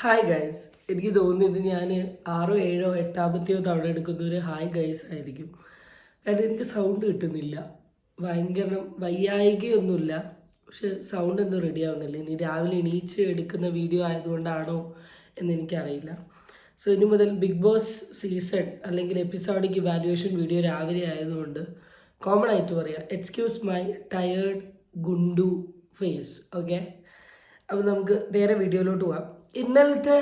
Hi guys. എനിക്ക് തോന്നുന്നത് ഞാൻ ആറോ ഏഴോ എട്ടാമത്തെയോ തവണ എടുക്കുന്ന ഒരു ഹായ് ഗൈസ് ആയിരിക്കും. കാരണം എനിക്ക് സൗണ്ട് കിട്ടുന്നില്ല. ഭയങ്കര വയ്യായികയൊന്നുമില്ല, പക്ഷെ സൗണ്ട് ഒന്നും റെഡി ആവുന്നില്ല. ഇനി രാവിലെ എണീച്ച് എടുക്കുന്ന വീഡിയോ ആയതുകൊണ്ടാണോ എന്ന് എനിക്കറിയില്ല. സോ ഇനി മുതൽ ബിഗ് ബോസ് സീസൺ അല്ലെങ്കിൽ എപ്പിസോഡിക് ഇവാലുവേഷൻ വീഡിയോ രാവിലെ ആയതുകൊണ്ട് കോമൺ ആയിട്ട് പറയാം, എക്സ്ക്യൂസ് മൈ ടയേർഡ് ഗുണ്ടു ഫേസ്. ഓക്കെ, അപ്പോൾ നമുക്ക് നേരെ വീഡിയോയിലോട്ട് പോവാം. ഇന്നലത്തെ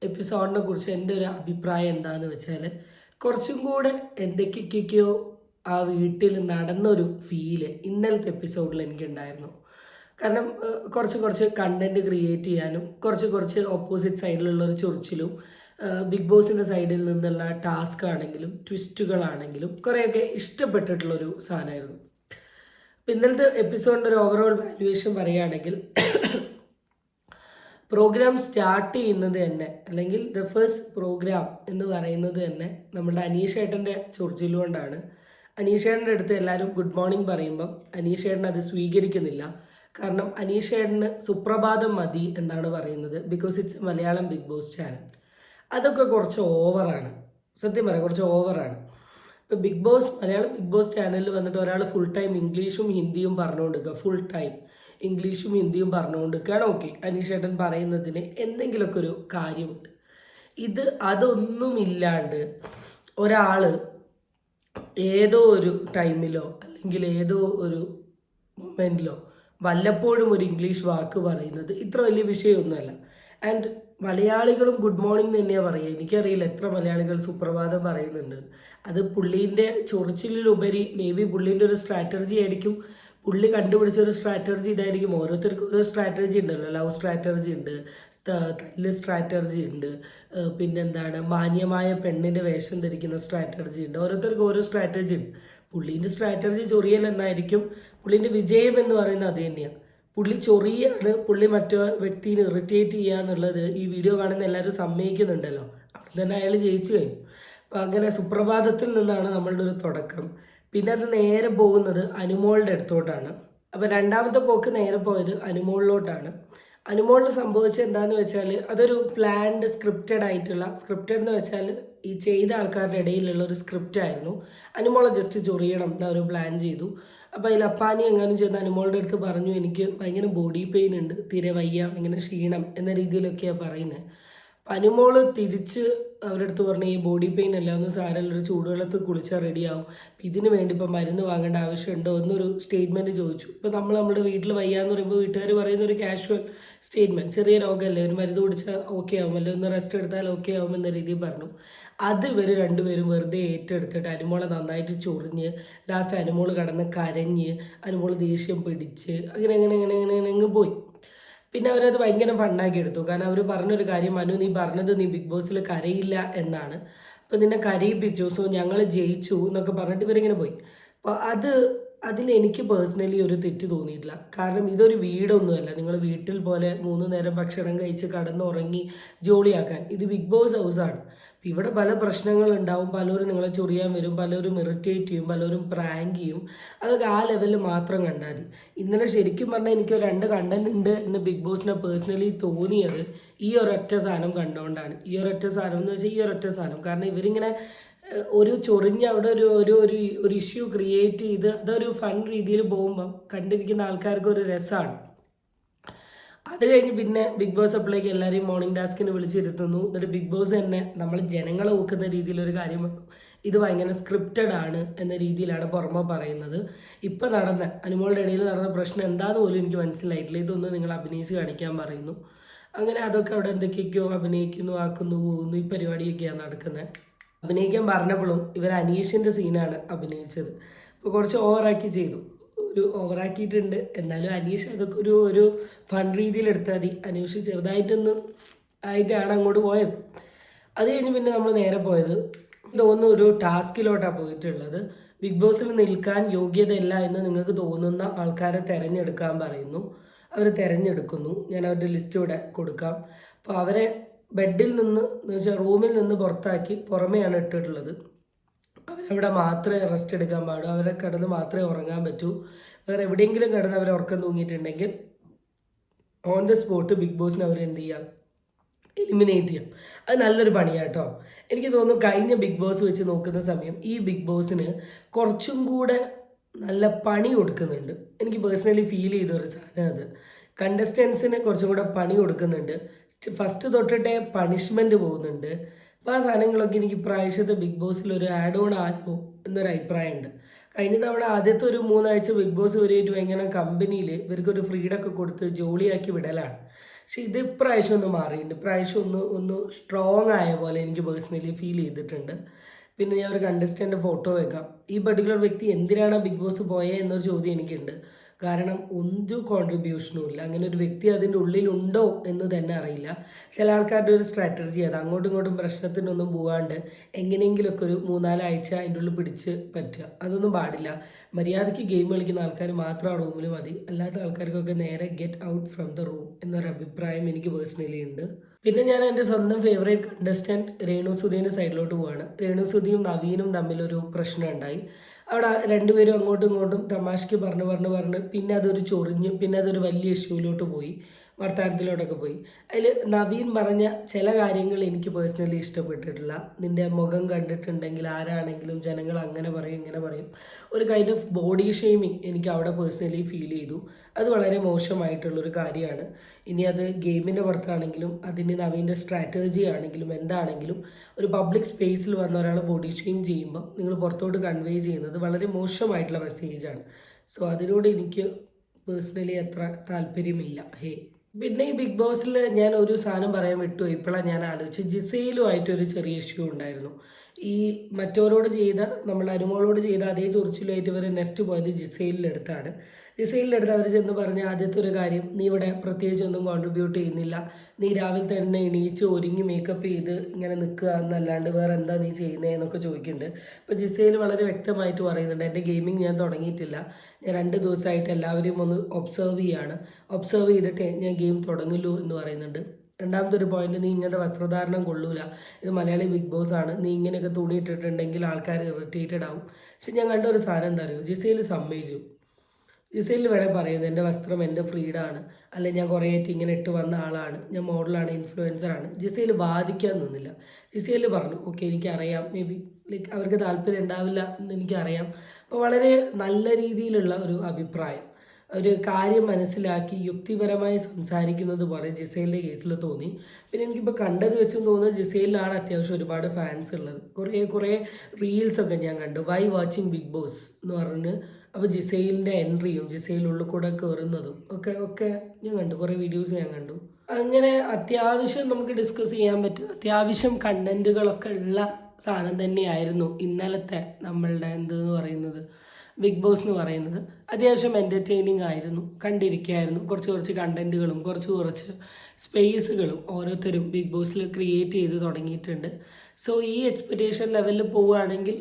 എപ്പിസോഡിനെ കുറിച്ച് എൻ്റെ ഒരു അഭിപ്രായം എന്താണെന്ന് വെച്ചാൽ, കുറച്ചും കൂടെ എന്തൊക്കെയൊക്കെയോ ആ വീട്ടിൽ നടന്നൊരു ഫീല് ഇന്നലത്തെ എപ്പിസോഡിൽ എനിക്കുണ്ടായിരുന്നു. കാരണം കുറച്ച് കണ്ടൻറ്റ് ക്രിയേറ്റ് ചെയ്യാനും കുറച്ച് ഓപ്പോസിറ്റ് സൈഡിലുള്ള ഒരു ചൊറിച്ചിലും ബിഗ് ബോസിൻ്റെ സൈഡിൽ നിന്നുള്ള ടാസ്ക് ആണെങ്കിലും ട്വിസ്റ്റുകളാണെങ്കിലും കുറേയൊക്കെ ഇഷ്ടപ്പെട്ടിട്ടുള്ളൊരു സാധനമായിരുന്നു. അപ്പം ഇന്നലത്തെ എപ്പിസോഡിൻ്റെ ഒരു ഓവറോൾ വാല്യുവേഷൻ പറയുകയാണെങ്കിൽ, പ്രോഗ്രാം സ്റ്റാർട്ട് ചെയ്യുന്നത് തന്നെ, അല്ലെങ്കിൽ ദ ഫസ്റ്റ് പ്രോഗ്രാം എന്ന് പറയുന്നത് തന്നെ നമ്മുടെ അനീഷേട്ടൻ്റെ ചൊറിച്ചിലുകൊണ്ടാണ്. അനീഷേട്ടൻ്റെ അടുത്ത് എല്ലാവരും ഗുഡ് മോർണിംഗ് പറയുമ്പം അനീഷേട്ടൻ അത് സ്വീകരിക്കുന്നില്ല. കാരണം അനീഷേട്ടന് സുപ്രഭാതം മതി എന്നാണ് പറയുന്നത്, because it's Malayalam Bigg Boss channel. അതൊക്കെ കുറച്ച് ഓവറാണ്, സത്യം പറയാം, കുറച്ച് ഓവറാണ്. ഇപ്പോൾ മലയാളം ബിഗ് ബോസ് ചാനലിൽ വന്നിട്ട് ഒരാൾ ഫുൾ ടൈം ഇംഗ്ലീഷും ഹിന്ദിയും പറഞ്ഞുകൊണ്ടിരിക്കുക, ഫുൾ ടൈം ഇംഗ്ലീഷും ഹിന്ദിയും പറഞ്ഞുകൊണ്ടിരിക്കുകയാണ്. ഓക്കെ, അനീഷേട്ടൻ പറയുന്നതിന് എന്തെങ്കിലുമൊക്കെ ഒരു കാര്യമുണ്ട്. അതൊന്നുമില്ലാണ്ട് ഒരാൾ ഏതോ ഒരു ടൈമിലോ അല്ലെങ്കിൽ ഏതോ ഒരു മൊമെൻറ്റിലോ വല്ലപ്പോഴും ഒരു ഇംഗ്ലീഷ് വാക്ക് പറയുന്നത് ഇത്ര വലിയ വിഷയമൊന്നുമല്ല. ആൻഡ് മലയാളികളും ഗുഡ് മോർണിംഗ് തന്നെയാണ് പറയുക. എനിക്കറിയില്ല എത്ര മലയാളികൾ സുപ്രഭാതം പറയുന്നുണ്ട്. അത് പുള്ളീൻ്റെ ചൊറിച്ചിലുപരി മേ ബി പുള്ളീൻ്റെ ഒരു സ്ട്രാറ്റജി ആയിരിക്കും. പുള്ളി കണ്ടുപിടിച്ച ഒരു സ്ട്രാറ്റജി ഇതായിരിക്കും. ഓരോരുത്തർക്കും ഓരോ സ്ട്രാറ്റജി ഉണ്ടല്ലോ. ലവ് സ്ട്രാറ്റജി ഉണ്ട്, തല്ല് സ്ട്രാറ്റജി ഉണ്ട്, പിന്നെന്താണ് മാന്യമായ പെണ്ണിൻ്റെ വേഷം ധരിക്കുന്ന സ്ട്രാറ്റജി ഉണ്ട്. ഓരോരുത്തർക്കും ഓരോ സ്ട്രാറ്റജി ഉണ്ട്. പുള്ളീൻ്റെ സ്ട്രാറ്റജി ചൊറിയൽ എന്നായിരിക്കും. പുള്ളീൻ്റെ വിജയം എന്ന് പറയുന്നത് അത് തന്നെയാണ്. പുള്ളി ചൊറിയാണ്, പുള്ളി മറ്റോ വ്യക്തിനെ ഇറിറ്റേറ്റ് ചെയ്യുക എന്നുള്ളത് ഈ വീഡിയോ കാണുന്ന എല്ലാവരും സമ്മതിക്കുന്നുണ്ടല്ലോ. അവിടെ തന്നെ അയാൾ ജയിച്ചു കഴിഞ്ഞു. അപ്പം അങ്ങനെ സുപ്രഭാതത്തിൽ നിന്നാണ് നമ്മളുടെ ഒരു തുടക്കം. പിന്നെ അത് നേരെ പോകുന്നത് അനുമോളുടെ അടുത്തോട്ടാണ്. അപ്പോൾ രണ്ടാമത്തെ പോക്ക് നേരെ പോയത് അനുമോളിലോട്ടാണ്. അനുമോളിൽ സംഭവിച്ചത് എന്താണെന്ന് വെച്ചാൽ, അതൊരു പ്ലാൻഡ് സ്ക്രിപ്റ്റഡ് എന്ന് വെച്ചാൽ ഈ ചെയ്ത ആൾക്കാരുടെ ഇടയിലുള്ള ഒരു സ്ക്രിപ്റ്റ് ആയിരുന്നു. അനുമോളെ ജസ്റ്റ് ചൊറിയണം എന്ന് അവർ പ്ലാൻ ചെയ്തു. അപ്പോൾ അതിൽ അപ്പാനി എങ്ങാനും ചെന്ന് അനുമോളുടെ അടുത്ത് പറഞ്ഞു, എനിക്ക് ഭയങ്കര ബോഡി പെയിൻ ഉണ്ട്, തീരെ വയ്യ, ഭയങ്കര ക്ഷീണം എന്ന രീതിയിലൊക്കെയാണ് പറയുന്നത്. അപ്പം അനുമോള് തിരിച്ച് അവരുടെ അടുത്ത് പറഞ്ഞു, ഈ ബോഡി പെയിൻ എല്ലാം ഒന്ന് സാരമില്ല, ഒരു ചൂടുവെള്ളത്തിൽ കുളിച്ചാൽ റെഡിയാവും, ഇതിന് വേണ്ടി ഇപ്പം മരുന്ന് വാങ്ങേണ്ട ആവശ്യമുണ്ടോ എന്നൊരു സ്റ്റേറ്റ്മെൻറ്റ് ചോദിച്ചു. ഇപ്പോൾ നമ്മുടെ വീട്ടിൽ വയ്യാന്ന് പറയുമ്പോൾ വീട്ടുകാർ പറയുന്ന ഒരു കാഷ്വൽ സ്റ്റേറ്റ്മെൻറ്റ്, ചെറിയ രോഗമല്ലേ, ഒരു മരുന്ന് കുടിച്ചാൽ ഓക്കെ ആവും, അല്ലെങ്കിൽ ഒന്ന് റെസ്റ്റ് എടുത്താൽ ഓക്കെ ആവും എന്ന രീതിയിൽ പറഞ്ഞു. അത് ഇവർ രണ്ടുപേരും വെറുതെ ഏറ്റെടുത്തിട്ട് അനുമോളെ നന്നായിട്ട് ചൊറിഞ്ഞ് ലാസ്റ്റ് അനുമോള് കടന്ന് കരഞ്ഞ് അനുമോള് ദേഷ്യം പിടിച്ച് അങ്ങനെ അങ്ങ് പോയി. പിന്നെ അവരത് ഭയങ്കര ഫണ്ണാക്കി എടുത്തു. കാരണം അവർ പറഞ്ഞൊരു കാര്യം, മനു നീ പറഞ്ഞത് നീ ബിഗ് ബോസിൽ കരയില്ല എന്നാണ്, അപ്പോൾ നിന്നെ കരയിപ്പിച്ചു, സോ ഞങ്ങൾ ജയിച്ചു എന്നൊക്കെ പറഞ്ഞിട്ട് ഇവരിങ്ങനെ പോയി. അപ്പോൾ അതിൽ എനിക്ക് പേഴ്സണലി ഒരു തെറ്റ് തോന്നിയിട്ടില്ല. കാരണം ഇതൊരു വീടൊന്നുമല്ല, നിങ്ങൾ വീട്ടിൽ പോലെ 3 നേരം ഭക്ഷണം കഴിച്ച് കടന്നുറങ്ങി ജോളിയാക്കാൻ. ഇത് ബിഗ് ബോസ് ഹൗസാണ്. ഇവിടെ പല പ്രശ്നങ്ങളുണ്ടാവും, പലരും നിങ്ങളെ ചൊറിയാൻ വരും, പലരും ഇറിറ്റേറ്റ് ചെയ്യും, പലരും പ്രാങ്ക് ചെയ്യും. അതൊക്കെ ആ ലെവലിൽ മാത്രം കണ്ടാൽ മതി. ഇന്നലെ ശരിക്കും പറഞ്ഞാൽ എനിക്ക് 2 കണ്ടന്റ് ഉണ്ട് എന്ന് ബിഗ് ബോസിനെ പേഴ്സണലി തോന്നിയത് ഈ ഒരൊറ്റ സാധനം കണ്ടുകൊണ്ടാണ്. ഈ ഒരൊറ്റ സാധനം എന്ന് വെച്ചാൽ ഈ ഒരൊറ്റ സാധനം. കാരണം ഇവരിങ്ങനെ ഒരു ചൊറിഞ്ഞ് അവിടെ ഒരു ഇഷ്യൂ ക്രിയേറ്റ് ചെയ്ത് അതൊരു ഫൺ രീതിയിൽ പോകുമ്പം കണ്ടിരിക്കുന്ന ആൾക്കാർക്ക് ഒരു രസമാണ്. അത് കഴിഞ്ഞ് പിന്നെ ബിഗ് ബോസ് അപ്പോഴേക്ക് എല്ലാവരെയും മോർണിംഗ് ടാസ്കിന് വിളിച്ചിരുത്തുന്നു. എന്നിട്ട് ബിഗ് ബോസ് തന്നെ നമ്മൾ ജനങ്ങളെ ഊക്കുന്ന രീതിയിലൊരു കാര്യം വന്നു, ഇത് ഭയങ്കര സ്ക്രിപ്റ്റഡ് ആണ് എന്ന രീതിയിലാണ് പുറമെ പറയുന്നത്. ഇപ്പം അനുമോളുടെ ഇടയിൽ നടന്ന പ്രശ്നം എന്താണെന്ന് പോലും എനിക്ക് മനസ്സിലായിട്ടില്ല. ഇതൊന്നും നിങ്ങൾ അഭിനയിച്ച് കാണിക്കാൻ പറയുന്നു. അങ്ങനെ അതൊക്കെ അവിടെ എന്തൊക്കെയൊക്കെയോ അഭിനയിക്കുന്നു, ആക്കുന്നു, പോകുന്നു, ഈ പരിപാടിയൊക്കെയാണ് നടക്കുന്നത്. അഭിനയിക്കാൻ പറഞ്ഞപ്പോഴും ഇവർ അനീഷിൻ്റെ സീനാണ് അഭിനയിച്ചത്. അപ്പോൾ കുറച്ച് ഓവറാക്കി ചെയ്തു, ഓവറാക്കിയിട്ടുണ്ട്. എന്നാലും അനീഷ് അതൊക്കെ ഒരു ഫൺ രീതിയിൽ എടുത്താൽ മതി. അനീഷ് ആയിട്ടാണ് അങ്ങോട്ട് പോയത്. അത് കഴിഞ്ഞ് പിന്നെ നമ്മൾ നേരെ പോയത് തോന്നുന്നു ഒരു ടാസ്കിലോട്ടാണ് പോയിട്ടുള്ളത്. ബിഗ് ബോസിൽ നിൽക്കാൻ യോഗ്യതയില്ല എന്ന് നിങ്ങൾക്ക് തോന്നുന്ന ആൾക്കാരെ തിരഞ്ഞെടുക്കാൻ പറയുന്നു. അവർ തിരഞ്ഞെടുക്കുന്നു. ഞാൻ അവരുടെ ലിസ്റ്റ് ഇവിടെ കൊടുക്കാം. അപ്പോൾ അവരെ ബെഡിൽ നിന്ന് എന്ന് വെച്ചാൽ റൂമിൽ നിന്ന് പുറത്താക്കി പുറമെയാണ് ഇട്ടിട്ടുള്ളത്. അവരവിടെ മാത്രമേ റെസ്റ്റ് എടുക്കാൻ പാടൂ, അവരെ കിടന്ന് മാത്രമേ ഉറങ്ങാൻ പറ്റൂ. വേറെ എവിടെയെങ്കിലും കിടന്ന് അവർ ഉറക്കം തൂങ്ങിയിട്ടുണ്ടെങ്കിൽ ഓൺ ദ സ്പോട്ട് ബിഗ് ബോസിന് അവർ എന്ത് ചെയ്യാം, എലിമിനേറ്റ് ചെയ്യാം. അത് നല്ലൊരു പണിയാണ് കേട്ടോ. എനിക്ക് തോന്നുന്നു കഴിഞ്ഞ ബിഗ് ബോസ് വെച്ച് നോക്കുന്ന സമയം ഈ ബിഗ് ബോസിന് കുറച്ചും കൂടെ നല്ല പണി കൊടുക്കുന്നുണ്ട്. എനിക്ക് പേഴ്സണലി ഫീൽ ചെയ്ത ഒരു സാധനം അത്. കണ്ടസ്റ്റൻസിന് കുറച്ചും കൂടെ പണി കൊടുക്കുന്നുണ്ട്. ഫസ്റ്റ് തൊട്ടിട്ടേ പണിഷ്മെൻറ്റ് പോകുന്നുണ്ട്. അപ്പോൾ ആ സാധനങ്ങളൊക്കെ എനിക്ക് ഇപ്രാവശ്യത്തെ ബിഗ് ബോസിൽ ഒരു ആഡ് ഓൺ ആയോ എന്നൊരു അഭിപ്രായമുണ്ട്. കഴിഞ്ഞ തവണ ആദ്യത്തെ ഒരു 3 ആഴ്ച ബിഗ് ബോസ് വരെയായിട്ട് ഭയങ്കര കമ്പനിയിൽ ഇവർക്കൊരു ഫ്രീഡമൊക്കെ കൊടുത്ത് ജോളിയാക്കി വിടലാണ്. പക്ഷെ ഇത് ഇപ്രാവശ്യം ഒന്ന് മാറിയിട്ടുണ്ട്. ഇപ്രാവശ്യം ഒന്ന് സ്ട്രോങ് ആയ പോലെ എനിക്ക് പേഴ്സണലി ഫീൽ ചെയ്തിട്ടുണ്ട്. പിന്നെ ഞാൻ ഒരു കണ്ടസ്റ്റൻ്റ് ഫോട്ടോ വെക്കാം. ഈ പർട്ടിക്കുലർ വ്യക്തി എന്തിനാണ് ബിഗ് ബോസ് പോയത് എന്നൊരു ചോദ്യം എനിക്കുണ്ട്. കാരണം ഒരു കോൺട്രിബ്യൂഷനും ഇല്ല. അങ്ങനെ ഒരു വ്യക്തി അതിൻ്റെ ഉള്ളിലുണ്ടോ എന്ന് തന്നെ അറിയില്ല. ചില ആൾക്കാരുടെ ഒരു സ്ട്രാറ്റജി അത് അങ്ങോട്ടും ഇങ്ങോട്ടും പ്രശ്നത്തിനൊന്നും പോകാണ്ട് എങ്ങനെയെങ്കിലുമൊക്കെ ഒരു 3-4 ആഴ്ച അതിൻ്റെ ഉള്ളിൽ പിടിച്ച് പറ്റുക. അതൊന്നും പാടില്ല. മര്യാദയ്ക്ക് ഗെയിം കളിക്കുന്ന ആൾക്കാർ മാത്രം ആ റൂമിൽ മതി. അല്ലാത്ത ആൾക്കാർക്കൊക്കെ നേരെ get out from the room എന്നൊരു അഭിപ്രായം എനിക്ക് പേഴ്സണലി ഉണ്ട്. പിന്നെ ഞാൻ എൻ്റെ സ്വന്തം ഫേവറേറ്റ് കണ്ടസ്റ്റൻറ്റ് രേണു സുധീൻ്റെ സൈഡിലോട്ട് പോവാണ്. രേണു സുധിയും നവീനും തമ്മിലൊരു പ്രശ്നം ഉണ്ടായി. അവിടെ രണ്ടുപേരും അങ്ങോട്ടും ഇങ്ങോട്ടും തമാശയ്ക്ക് പറഞ്ഞ് പിന്നെ അതൊരു ചൊറിഞ്ഞ് പിന്നെ അതൊരു വലിയ ഇഷ്യൂവിലോട്ട് പോയി, വർത്തമാനത്തിലോട്ടൊക്കെ പോയി. അതിൽ നവീൻ പറഞ്ഞ ചില കാര്യങ്ങൾ എനിക്ക് പേഴ്സണലി ഇഷ്ടപ്പെട്ടിട്ടില്ല. നിൻ്റെ മുഖം കണ്ടിട്ടുണ്ടെങ്കിൽ ആരാണെങ്കിലും ജനങ്ങൾ അങ്ങനെ പറയും ഇങ്ങനെ പറയും. ഒരു കൈൻഡ് ഓഫ് ബോഡി ഷെയ്മിങ് എനിക്ക് അവിടെ പേഴ്സണലി ഫീൽ ചെയ്തു. അത് വളരെ മോശമായിട്ടുള്ളൊരു കാര്യമാണ്. ഇനി അത് ഗെയിമിൻ്റെ പുറത്താണെങ്കിലും അതിന് നവീൻ്റെ സ്ട്രാറ്റജി ആണെങ്കിലും എന്താണെങ്കിലും ഒരു പബ്ലിക് സ്പേസിൽ വന്ന ഒരാൾ ബോഡി ഷെയിം ചെയ്യുമ്പോൾ നിങ്ങൾ പുറത്തോട്ട് കൺവേ ചെയ്യുന്നത് വളരെ മോശമായിട്ടുള്ള മെസ്സേജാണ്. സോ അതിനോട് എനിക്ക് പേഴ്സണലി അത്ര താല്പര്യമില്ല. പിന്നെ ഈ ബിഗ് ബോസിൽ ഞാൻ ഒരു സാധനം പറയാൻ വിട്ടു. ഇപ്പോഴാണ് ഞാൻ ആലോചിച്ച് ജിസയിലുമായിട്ടൊരു ചെറിയ ഇഷ്യൂ ഉണ്ടായിരുന്നു. ഈ മറ്റവരോട് ചെയ്ത നമ്മൾ അനുമോളോട് ചെയ്ത അതേ ചൊറിച്ചിലുമായിട്ട് ഇവർ നെക്സ്റ്റ് പോയത് ജിസയിലിനടുത്താണ്. ജിസയിലിനടുത്ത് അവർ ചെന്ന് പറഞ്ഞ ആദ്യത്തെ ഒരു കാര്യം, നീ ഇവിടെ പ്രത്യേകിച്ച് ഒന്നും കോൺട്രിബ്യൂട്ട് ചെയ്യുന്നില്ല, നീ രാവിലെ തന്നെ എണീച്ച് ഒരുങ്ങി മേക്കപ്പ് ചെയ്ത് ഇങ്ങനെ നിൽക്കുക എന്നല്ലാണ്ട് വേറെ എന്താ നീ ചെയ്യുന്നതെന്നൊക്കെ ചോദിക്കുന്നുണ്ട്. അപ്പോൾ ജിസയിൽ വളരെ വ്യക്തമായിട്ട് പറയുന്നുണ്ട്, എൻ്റെ ഗെയിമിങ് ഞാൻ തുടങ്ങിയിട്ടില്ല, ഞാൻ 2 ദിവസമായിട്ട് എല്ലാവരെയും ഒന്ന് ഒബ്സർവ് ചെയ്തിട്ട് ഞാൻ ഗെയിം തുടങ്ങുള്ളൂ എന്ന് പറയുന്നുണ്ട്. രണ്ടാമത്തെ ഒരു പോയിന്റ്, നീ ഇങ്ങനത്തെ വസ്ത്രധാരണം കൊള്ളൂല, ഇത് മലയാളി ബിഗ് ബോസ് ആണ്, നീ ഇങ്ങനെയൊക്കെ തുണി ഇട്ടിട്ടുണ്ടെങ്കിൽ ആൾക്കാർ ഇറിറ്റേറ്റഡ് ആവും. പക്ഷെ ഞാൻ കണ്ട ഒരു സാധനം എന്താ അറിയുമോ, ജിസയിൽ സമ്മതിച്ചു. ജിസയിൽ വേണേൽ പറയുന്നത് എൻ്റെ വസ്ത്രം എൻ്റെ ഫ്രീഡമാണ്, അല്ലെങ്കിൽ ഞാൻ കുറേ ആയിട്ട് ഇങ്ങനെ ഇട്ട് വന്ന ആളാണ്, ഞാൻ മോഡലാണ്, ഇൻഫ്ലുവൻസറാണ്. ജിസയിൽ ബാധിക്കാൻ നിന്നില്ല. ജിസയിൽ പറഞ്ഞു, ഓക്കെ എനിക്കറിയാം, മേ ബി ലൈക്ക് അവർക്ക് താല്പര്യം ഉണ്ടാവില്ല എന്ന് എനിക്കറിയാം. അപ്പോൾ വളരെ നല്ല രീതിയിലുള്ള ഒരു അഭിപ്രായം, ഒരു കാര്യം മനസ്സിലാക്കി യുക്തിപരമായി സംസാരിക്കുന്നത് പോലെ ജിസൈലിൻ്റെ കേസിൽ തോന്നി. പിന്നെ എനിക്കിപ്പോൾ കണ്ടത് വെച്ചും തോന്നുന്നത് ജിസൈലിലാണ് അത്യാവശ്യം ഒരുപാട് ഫാൻസ് ഉള്ളത്. കുറേ റീൽസൊക്കെ ഞാൻ കണ്ടു, വൈ വാച്ചിങ് ബിഗ് ബോസ് എന്ന് പറഞ്ഞ്. അപ്പോൾ ജിസൈലിൻ്റെ എൻട്രിയും ജിസൈലുള്ളിൽ കൂടെ കയറുന്നതും ഒക്കെ ഞാൻ കണ്ടു, കുറേ വീഡിയോസ് ഞാൻ കണ്ടു. അങ്ങനെ അത്യാവശ്യം നമുക്ക് ഡിസ്കസ് ചെയ്യാൻ പറ്റും, അത്യാവശ്യം കണ്ടൻറ്റുകളൊക്കെ ഉള്ള സാധനം തന്നെയായിരുന്നു ഇന്നലത്തെ നമ്മളുടെ എന്തെന്ന് പറയുന്നത് ബിഗ് ബോസ് എന്ന് പറയുന്നത്. അത്യാവശ്യം എൻ്റർടൈനിങ് ആയിരുന്നു, കണ്ടിരിക്കുകയായിരുന്നു. കുറച്ച് കണ്ടൻറ്റുകളും കുറച്ച് സ്പേസുകളും ഓരോരുത്തരും ബിഗ് ബോസിൽ ക്രിയേറ്റ് ചെയ്ത് തുടങ്ങിയിട്ടുണ്ട്. സോ ഈ എക്സ്പെക്റ്റേഷൻ ലെവലിൽ പോവുകയാണെങ്കിൽ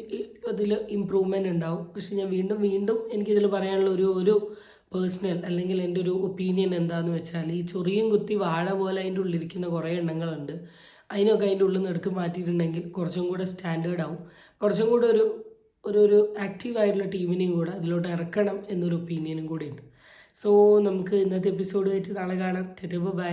അതിൽ ഇമ്പ്രൂവ്മെൻ്റ് ഉണ്ടാവും. പക്ഷെ ഞാൻ വീണ്ടും എനിക്കിതിൽ പറയാനുള്ള ഒരു പേഴ്സണൽ അല്ലെങ്കിൽ എൻ്റെ ഒരു ഒപ്പീനിയൻ എന്താണെന്ന് വെച്ചാൽ, ഈ ചൊറിയും കുത്തി വാഴ പോലെ അതിൻ്റെ ഉള്ളിലിരിക്കുന്ന കുറേ എണ്ണങ്ങളുണ്ട്. അതിനൊക്കെ അതിൻ്റെ ഉള്ളിൽ നിന്ന് എടുത്ത് മാറ്റിയിട്ടുണ്ടെങ്കിൽ കുറച്ചും കൂടെ സ്റ്റാൻഡേർഡ് ആവും. കുറച്ചും കൂടെ ഒരു ആക്റ്റീവായിട്ടുള്ള ടീമിനെയും കൂടെ അതിലോട്ട് ഇറക്കണം എന്നൊരു ഒപ്പീനിയനും കൂടി ഉണ്ട്. സോ നമുക്ക് ഇന്നത്തെ എപ്പിസോഡ് വെച്ച് നാളെ കാണാം. ബൈ.